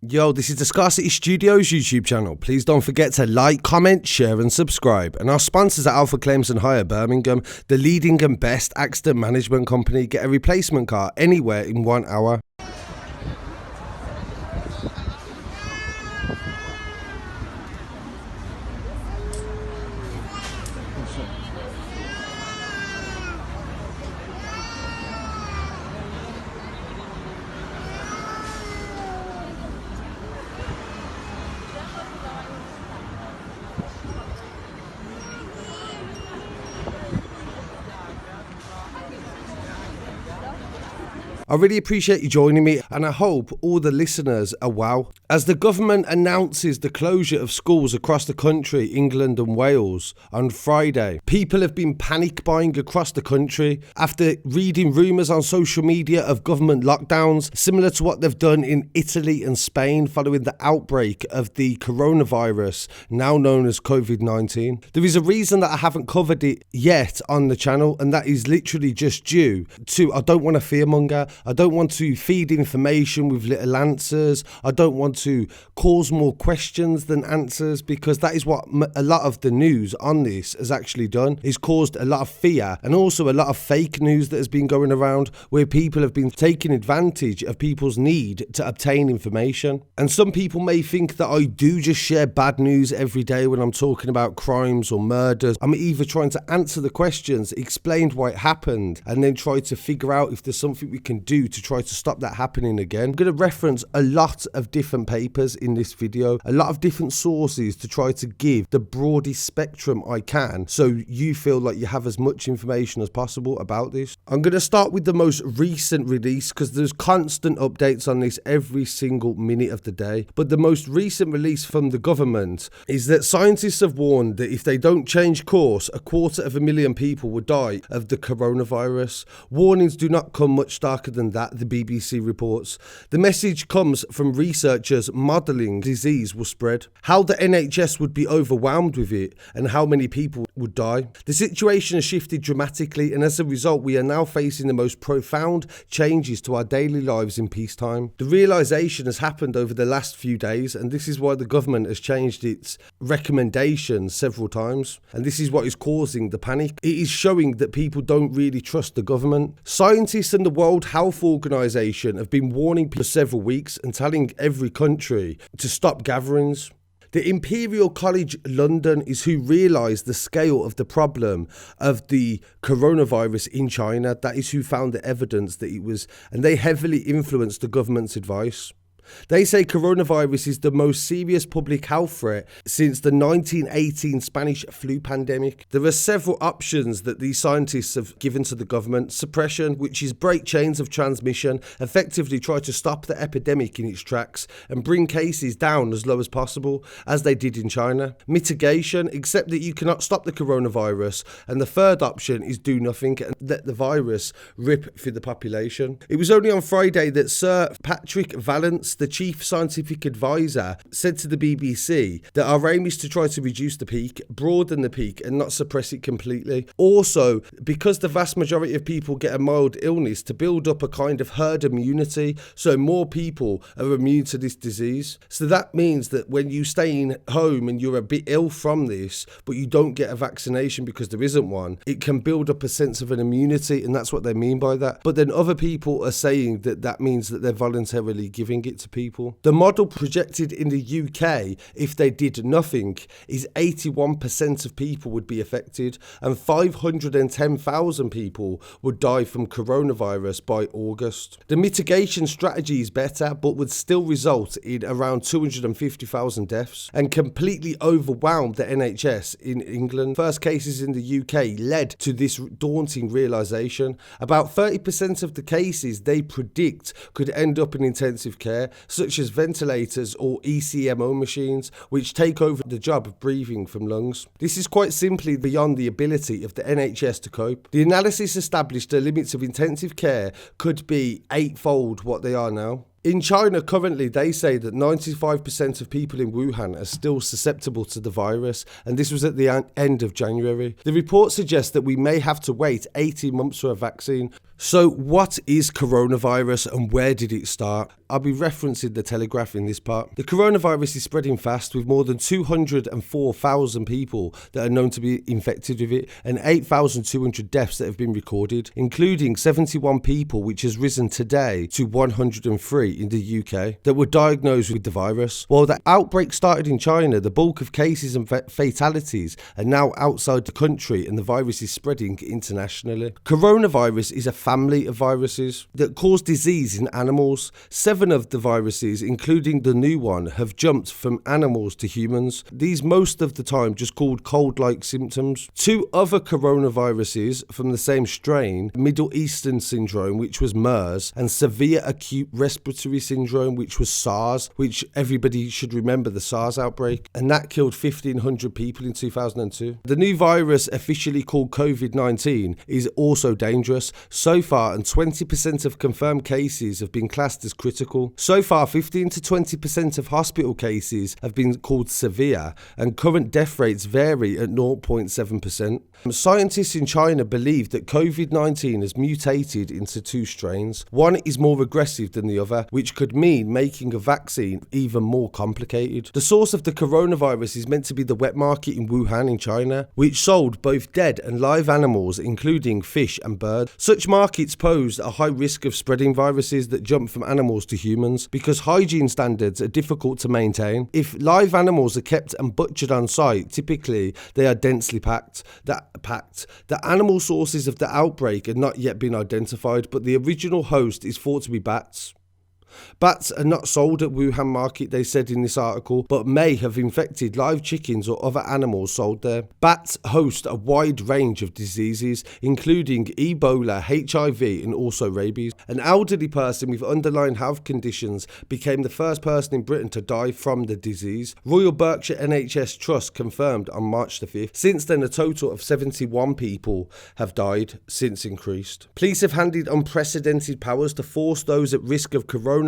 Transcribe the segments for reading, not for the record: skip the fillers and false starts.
Yo, this is the Scarcity Studios YouTube channel. Please don't forget to like, comment, share and subscribe. And our sponsors are Alpha Claims and Hire Birmingham, the leading and best accident management company. Get a replacement car anywhere in 1 hour. I really appreciate you joining me, and I hope all the listeners are well. As the government announces the closure of schools across the country, England and Wales, on Friday, people have been panic buying across the country after reading rumours on social media of government lockdowns, similar to what they've done in Italy and Spain following the outbreak of the coronavirus, now known as Covid19. There is a reason that I haven't covered it yet on the channel, and that is literally just due to I don't want to fearmonger. I don't want to feed information with little answers. I don't want to cause more questions than answers, because that is what a lot of the news on this has actually done, is caused a lot of fear and also a lot of fake news that has been going around, where people have been taking advantage of people's need to obtain information. And some people may think that I do just share bad news every day when I'm talking about crimes or murders. I'm either trying to answer the questions, explain why it happened, and then try to figure out if there's something we can do to try to stop that happening again. I'm going to reference a lot of different papers in this video, a lot of different sources to try to give the broadest spectrum I can, so you feel like you have as much information as possible about this. I'm going to start with the most recent release, because there's constant updates on this every single minute of the day. But the most recent release from the government is that scientists have warned that if they don't change course, 250,000 people will die of the coronavirus. Warnings do not come much darker than that, the BBC reports. The message comes from researchers modelling disease will spread, how the NHS would be overwhelmed with it, and how many people would die. The situation has shifted dramatically, and as a result we are now facing the most profound changes to our daily lives in peacetime. The realisation has happened over the last few days, and this is why the government has changed its recommendations several times, and this is what is causing the panic. It is showing that people don't really trust the government. Scientists and the World Health Organization have been warning for several weeks and telling every country to stop gatherings. The Imperial College London is who realised the scale of the problem of the coronavirus in China. That is who found the evidence that it was, and they heavily influenced the government's advice. They say coronavirus is the most serious public health threat since the 1918 Spanish flu pandemic. There are several options that these scientists have given to the government. Suppression, which is break chains of transmission, effectively try to stop the epidemic in its tracks and bring cases down as low as possible, as they did in China. Mitigation, accept that you cannot stop the coronavirus. And the third option is do nothing and let the virus rip through the population. It was only on Friday that Sir Patrick Vallance, the chief scientific advisor, said to the BBC that our aim is to try to reduce the peak, broaden the peak and not suppress it completely. Also, because the vast majority of people get a mild illness, to build up a kind of herd immunity, so more people are immune to this disease. So that means that when you stay in home and you're a bit ill from this, but you don't get a vaccination because there isn't one, it can build up a sense of an immunity, and that's what they mean by that. But then other people are saying that that means that they're voluntarily giving it to people. The model projected in the UK, if they did nothing, is 81% of people would be affected and 510,000 people would die from coronavirus by August. The mitigation strategy is better, but would still result in around 250,000 deaths and completely overwhelm the NHS in England. First cases in the UK led to this daunting realisation. About 30% of the cases they predict could end up in intensive care, such as ventilators or ECMO machines, which take over the job of breathing from lungs. This is quite simply beyond the ability of the NHS to cope. The analysis established the limits of intensive care could be 8-fold what they are now. In China, currently, they say that 95% of people in Wuhan are still susceptible to the virus, and this was at the end of January. The report suggests that we may have to wait 18 months for a vaccine. So what is coronavirus and where did it start? I'll be referencing the Telegraph in this part. The coronavirus is spreading fast, with more than 204,000 people that are known to be infected with it and 8,200 deaths that have been recorded, including 71 people, which has risen today to 103 in the UK, that were diagnosed with the virus. While the outbreak started in China, the bulk of cases and fatalities are now outside the country and the virus is spreading internationally. Coronavirus is a family of viruses that cause disease in animals. 7 of the viruses, including the new one, have jumped from animals to humans. These most of the time just called cold-like symptoms. 2 other coronaviruses from the same strain, Middle Eastern syndrome, which was MERS, and severe acute respiratory syndrome, which was SARS, which everybody should remember the SARS outbreak, and that killed 1,500 people in 2002. The new virus, officially called Covid19, is also dangerous. So far, and 20% of confirmed cases have been classed as critical. So far, 15 to 20% of hospital cases have been called severe, and current death rates vary at 0.7%. Scientists in China believe that Covid-19 has mutated into 2 strains. One is more aggressive than the other, which could mean making a vaccine even more complicated. The source of the coronavirus is meant to be the wet market in Wuhan in China, which sold both dead and live animals, including fish and birds. Such markets pose a high risk of spreading viruses that jump from animals to humans because hygiene standards are difficult to maintain. If live animals are kept and butchered on site, typically they are densely packed. The animal sources of the outbreak have not yet been identified, but the original host is thought to be bats. Bats are not sold at Wuhan market, they said in this article, but may have infected live chickens or other animals sold there. Bats host a wide range of diseases, including Ebola, HIV, and also rabies. An elderly person with underlying health conditions became the first person in Britain to die from the disease. Royal Berkshire NHS Trust confirmed on March the 5th. Since then, a total of 71 people have died, since increased. Police have handed unprecedented powers to force those at risk of coronavirus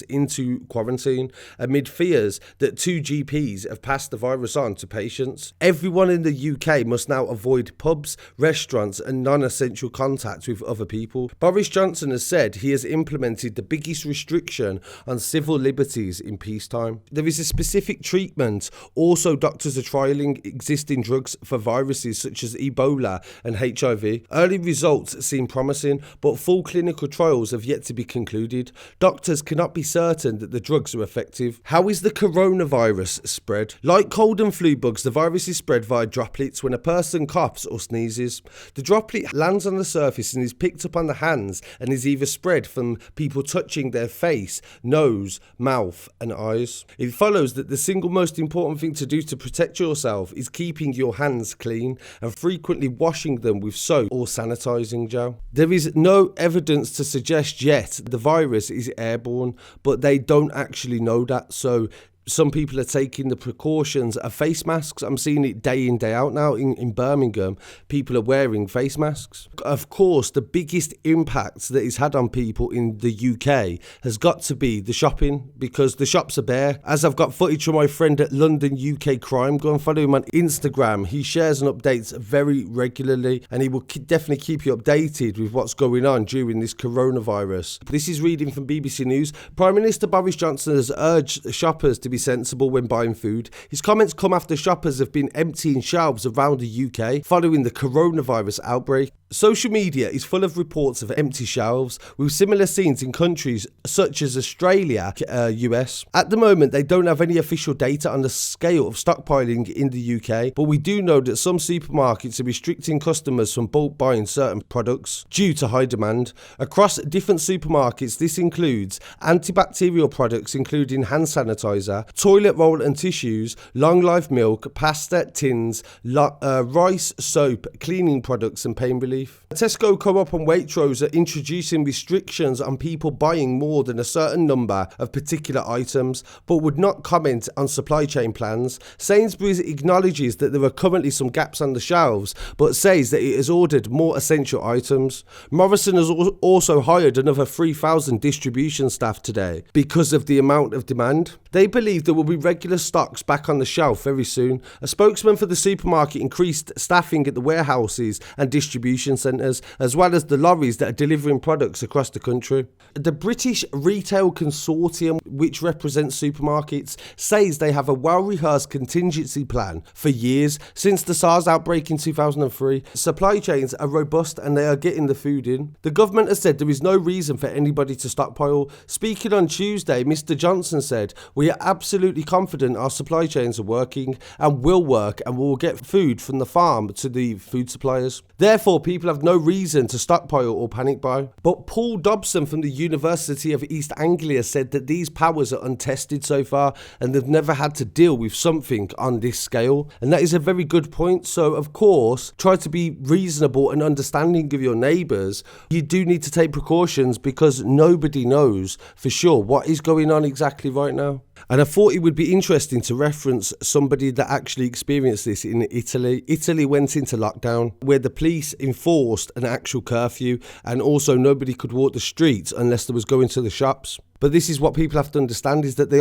into quarantine amid fears that 2 GPs have passed the virus on to patients. Everyone in the UK must now avoid pubs, restaurants and non-essential contact with other people. Boris Johnson has said he has implemented the biggest restriction on civil liberties in peacetime. There is a specific treatment. Also, doctors are trialling existing drugs for viruses such as Ebola and HIV. Early results seem promising, but full clinical trials have yet to be concluded. Doctors cannot be certain that the drugs are effective. How is the coronavirus spread? Like cold and flu bugs, the virus is spread via droplets when a person coughs or sneezes. The droplet lands on the surface and is picked up on the hands and is either spread from people touching their face, nose, mouth and eyes. It follows that the single most important thing to do to protect yourself is keeping your hands clean and frequently washing them with soap or sanitizing gel. There is no evidence to suggest yet the virus is airborne, but they don't actually know that, so some people are taking the precautions of face masks. I'm seeing it day in, day out now in Birmingham. People are wearing face masks. Of course, the biggest impact that it's had on people in the UK has got to be the shopping, because the shops are bare. As I've got footage from my friend at London UK Crime, go and follow him on Instagram. He shares and updates very regularly, and he will definitely keep you updated with what's going on during this coronavirus. This is reading from BBC News. Prime Minister Boris Johnson has urged shoppers to be sensible when buying food. His comments come after shoppers have been emptying shelves around the UK following the coronavirus outbreak. Social media is full of reports of empty shelves, with similar scenes in countries such as Australia, US. At the moment, they don't have any official data on the scale of stockpiling in the UK, but we do know that some supermarkets are restricting customers from bulk buying certain products due to high demand. Across different supermarkets, this includes antibacterial products including hand sanitizer, toilet roll and tissues, long-life milk, pasta, tins, rice, soap, cleaning products and pain relief. beef. Tesco Co-op and Waitrose are introducing restrictions on people buying more than a certain number of particular items, but would not comment on supply chain plans. Sainsbury's acknowledges that there are currently some gaps on the shelves, but says that it has ordered more essential items. Morrison has also hired another 3,000 distribution staff today because of the amount of demand. They believe there will be regular stocks back on the shelf very soon. A spokesman for the supermarket increased staffing at the warehouses and distribution centres, as well as the lorries that are delivering products across the country. The British Retail Consortium, which represents supermarkets, says they have a well-rehearsed contingency plan for years. Since the SARS outbreak in 2003, supply chains are robust and they are getting the food in. The government has said there is no reason for anybody to stockpile. Speaking on Tuesday, Mr Johnson said, "We are absolutely confident our supply chains are working and will work, and we will get food from the farm to the food suppliers. Therefore, people have no reason to stockpile or panic buy." But Paul Dobson from the University of East Anglia said that these powers are untested so far and they've never had to deal with something on this scale. And that is a very good point. So, of course, try to be reasonable and understanding of your neighbours. You do need to take precautions because nobody knows for sure what is going on exactly right now. And I thought it would be interesting to reference somebody that actually experienced this in Italy. Italy went into lockdown where the police enforced an actual curfew, and also nobody could walk the streets unless they was going to the shops. But this is what people have to understand, is that they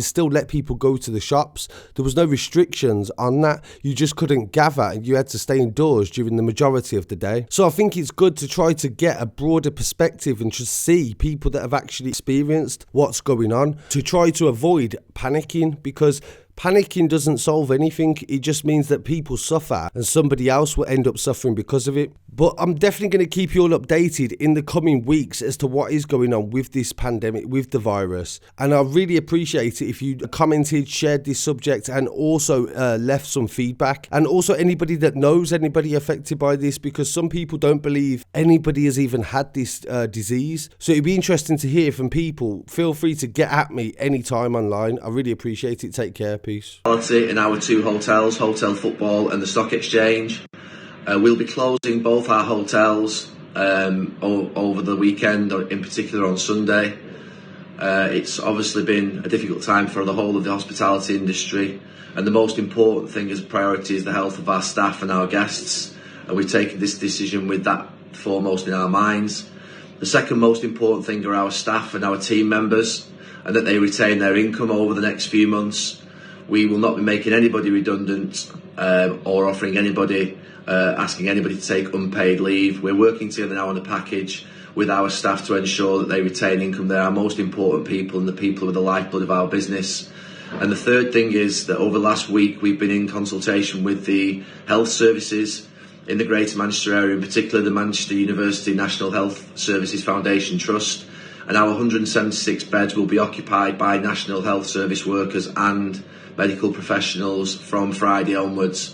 still let people go to the shops. There was no restrictions on that. You just couldn't gather and you had to stay indoors during the majority of the day. So I think it's good to try to get a broader perspective and just see people that have actually experienced what's going on, to try to avoid panicking, because panicking doesn't solve anything. It just means that people suffer and somebody else will end up suffering because of it. But I'm definitely going to keep you all updated in the coming weeks as to what is going on with this pandemic, with the virus. And I really appreciate it if you commented, shared this subject, and also left some feedback. And also anybody that knows anybody affected by this, because some people don't believe anybody has even had this disease. So it'd be interesting to hear from people. Feel free to get at me anytime online. I really appreciate it. Take care. Peace. In our two hotels, Hotel Football and the Stock Exchange. We'll be closing both our hotels over the weekend, in particular on Sunday. It's obviously been a difficult time for the whole of the hospitality industry, and the most important thing as a priority is the health of our staff and our guests, and we've taken this decision with that foremost in our minds. The second most important thing are our staff and our team members, and that they retain their income over the next few months. We will not be making anybody redundant or offering anybody, asking anybody to take unpaid leave. We're working together now on a package with our staff to ensure that they retain income. They're our most important people and the people with the lifeblood of our business. And the third thing is that over the last week we've been in consultation with the health services in the Greater Manchester area, in particular the Manchester University National Health Services Foundation Trust. And our 176 beds will be occupied by National Health Service workers and medical professionals from Friday onwards.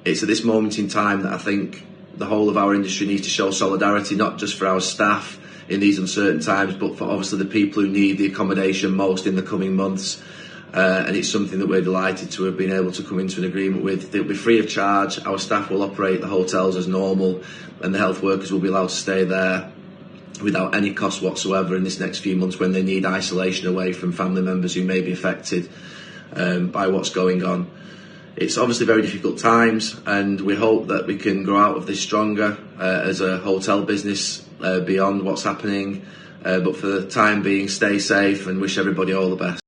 It's at this moment in time that I think the whole of our industry needs to show solidarity, not just for our staff in these uncertain times, but for obviously the people who need the accommodation most in the coming months. And it's something that we're delighted to have been able to come into an agreement with. It'll be free of charge. Our staff will operate the hotels as normal, and the health workers will be allowed to stay there without any cost whatsoever in this next few months when they need isolation away from family members who may be affected by what's going on. It's obviously very difficult times, and we hope that we can grow out of this stronger as a hotel business beyond what's happening. But for the time being, stay safe and wish everybody all the best.